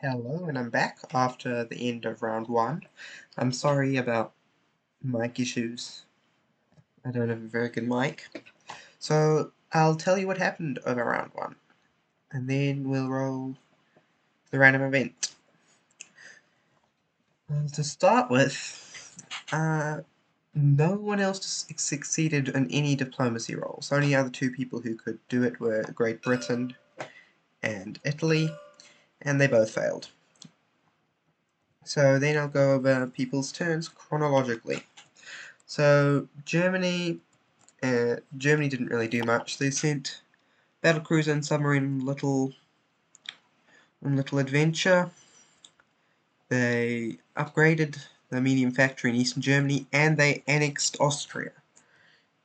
Hello, and I'm back after the end of round one. I'm sorry about mic issues. I don't have a very good mic. So I'll tell you what happened over round one, and then we'll roll the random event. To start with, no one else succeeded in any diplomacy rolls. Only other two people who could do it were Great Britain and Italy, and they both failed. So then I'll go over people's turns chronologically. So Germany didn't really do much. They sent battlecruiser and submarine on little adventure. They upgraded the medium factory in eastern Germany, and they annexed Austria.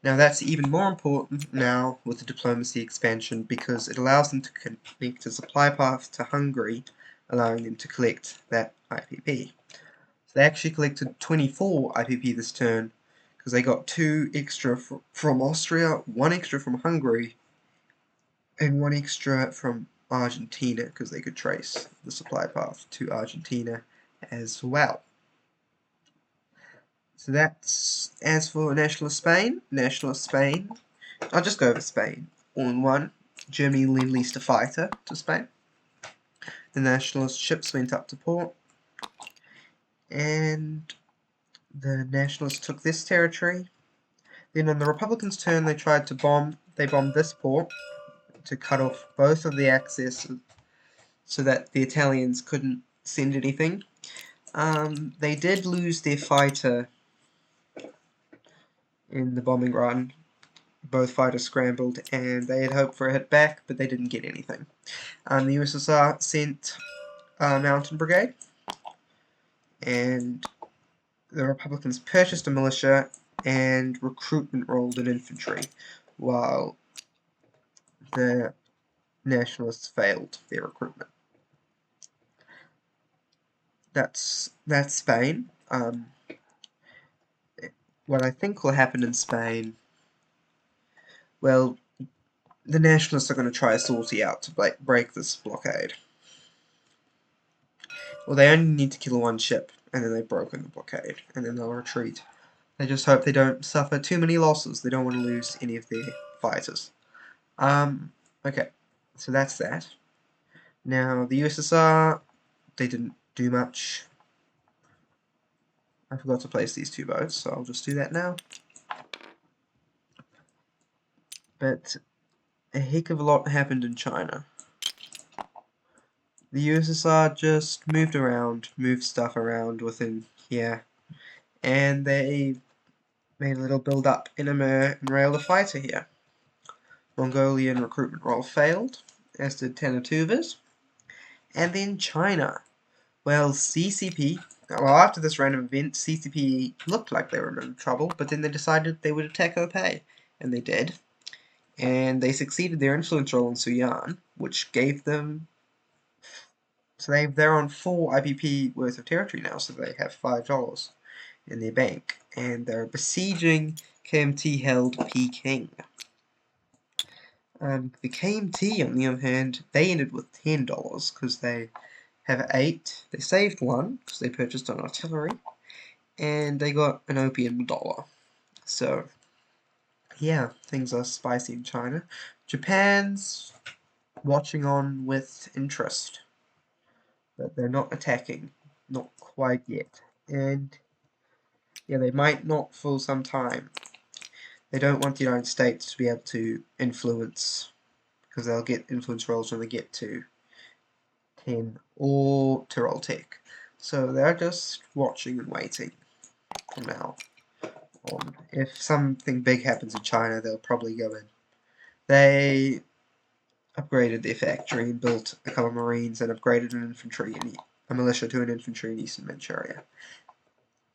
Now that's even more important now with the diplomacy expansion because it allows them to connect a supply path to Hungary, allowing them to collect that IPP. So they actually collected 24 IPP this turn because they got 2 extra from Austria, 1 extra from Hungary, and 1 extra from Argentina because they could trace the supply path to Argentina as well. So that's as for Nationalist Spain. Nationalist Spain, I'll just go over Spain all in one. Germany lend-leased a fighter to Spain. The Nationalist ships went up to port, and the Nationalists took this territory. Then on the Republicans' turn, they tried to bomb. They bombed this port to cut off both of the access so that the Italians couldn't send anything. They did lose their fighter in the bombing run. Both fighters scrambled, and they had hoped for a hit back, but they didn't get anything. The USSR sent a mountain brigade, and the Republicans purchased a militia and recruitment rolled in infantry, while the Nationalists failed their recruitment. That's Spain. What I think will happen in Spain, well, the Nationalists are going to try a sortie out to break this blockade. Well, they only need to kill one ship, and then they've broken the blockade, and then they'll retreat. They just hope they don't suffer too many losses. They don't want to lose any of their fighters. Okay, so that's that. Now, the USSR, they didn't do much. I forgot to place these 2 boats, so I'll just do that now. But a heck of a lot happened in China. The USSR just moved stuff around within here, and they made a little build up in Amur and railed a fighter here. Mongolian recruitment roll failed, as did Tanatuva's. And then China. Well, after this random event, CCP looked like they were in trouble, but then they decided they would attack Opay, and they did. And they succeeded their influence role in Suyan, which gave them. So they're on 4 IPP worth of territory now, so they have $5 in their bank, and they're besieging KMT-held Peking. The KMT, on the other hand, they ended with $10 because they have 8. They saved 1 because they purchased an artillery, and they got an opium dollar. So, yeah, things are spicy in China. Japan's watching on with interest, but they're not attacking, not quite yet. And yeah, they might not for some time. They don't want the United States to be able to influence, because they'll get influence rolls when they get to 10 or Tyrol Tech. So they're just watching and waiting from now on. If something big happens in China, they'll probably go in. They upgraded their factory and built a couple of marines and upgraded a militia to an infantry in eastern Manchuria.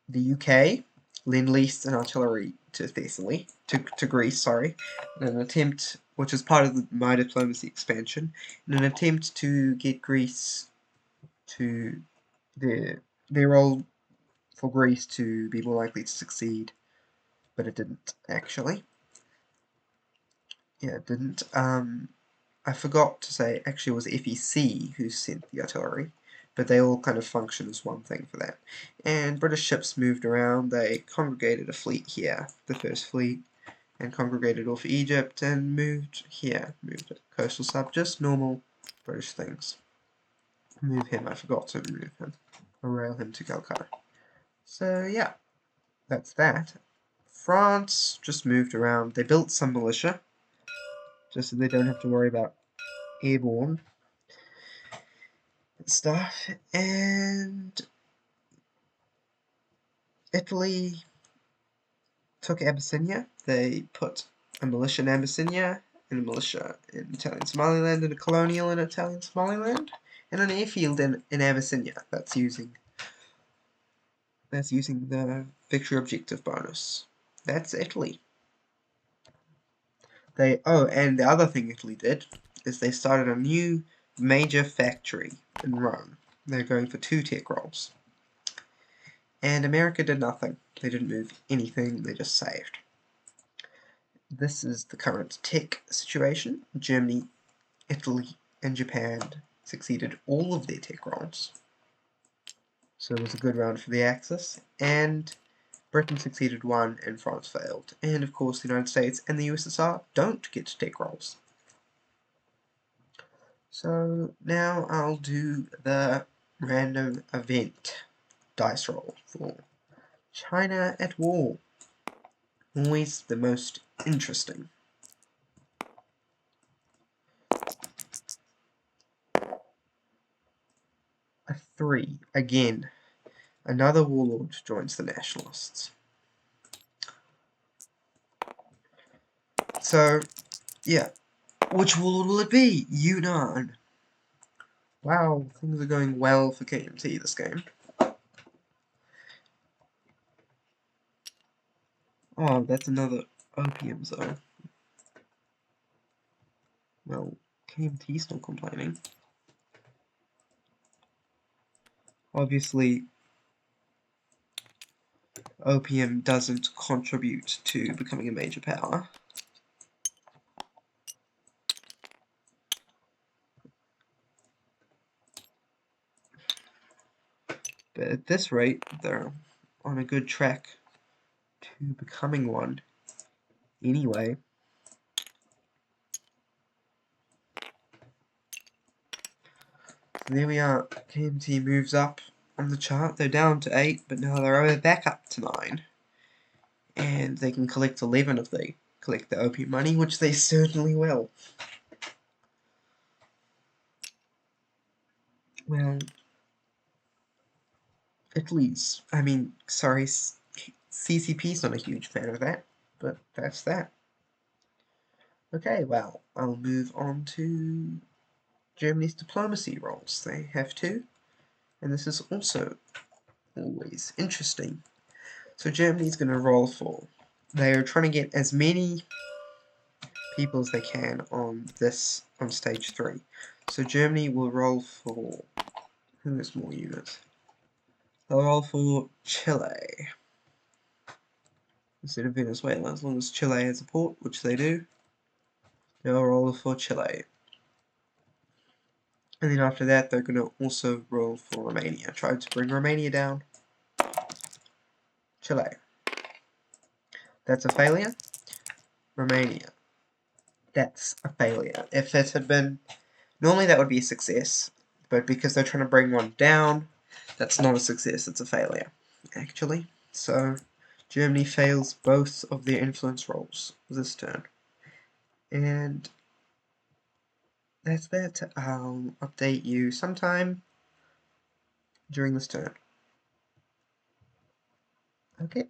The UK lend-leased an artillery to Thessaly, to Greece, sorry, in an attempt, which is part of my diplomacy expansion, in an attempt to get Greece to their role for Greece to be more likely to succeed, but it didn't actually. Yeah, it didn't. I forgot to say, actually, it was FEC who sent the artillery, but they all kind of function as one thing for that. And British ships moved around. They congregated a fleet here, the first fleet, and congregated off Egypt and moved here, moved it. Coastal sub, just normal British things. Move him, I forgot to move him. Or rail him to Calcutta. So yeah, that's that. France just moved around. They built some militia, just so they don't have to worry about airborne stuff. And Italy took Abyssinia. They put a militia in Abyssinia, and a militia in Italian Somaliland, and a colonial in Italian Somaliland, and an airfield in Abyssinia. That's using the victory objective bonus. That's Italy. And the other thing Italy did is they started a new major factory in Rome. They're going for 2 tech rolls. And America did nothing. They didn't move anything, they just saved. This is the current tech situation. Germany, Italy, and Japan succeeded all of their tech rolls. So it was a good round for the Axis. And Britain succeeded 1 and France failed. And of course the United States and the USSR don't get tech rolls. So now I'll do the random event dice roll for China at war. Always the most interesting. A 3. Again, another warlord joins the nationalists. So, yeah. Which warlord will it be? Yunnan. Wow, things are going well for KMT this game. Oh, that's another opium zone. Well, KMT's not complaining. Obviously, opium doesn't contribute to becoming a major power. But at this rate, they're on a good track to becoming one. Anyway, there we are. KMT moves up on the chart. They're down to 8, but now they're back up to 9. And they can collect 11 if they collect the opium money, which they certainly will. Well, CCP's not a huge fan of that, but that's that. Okay, well, I'll move on to Germany's diplomacy rolls. They have 2, and this is also always interesting. So Germany's going to roll for. They are trying to get as many people as they can on stage 3. So Germany will roll for, who has more units? They'll roll for Chile instead of Venezuela, as long as Chile has a port, which they do. They'll roll for Chile. And then after that, they're going to also roll for Romania. Try to bring Romania down. Chile. That's a failure. Romania. That's a failure. If it had been... Normally that would be a success, but because they're trying to bring one down, that's not a success, it's a failure, actually. So, Germany fails both of their influence rolls this turn. And that's that. I'll update you sometime during this turn. Okay.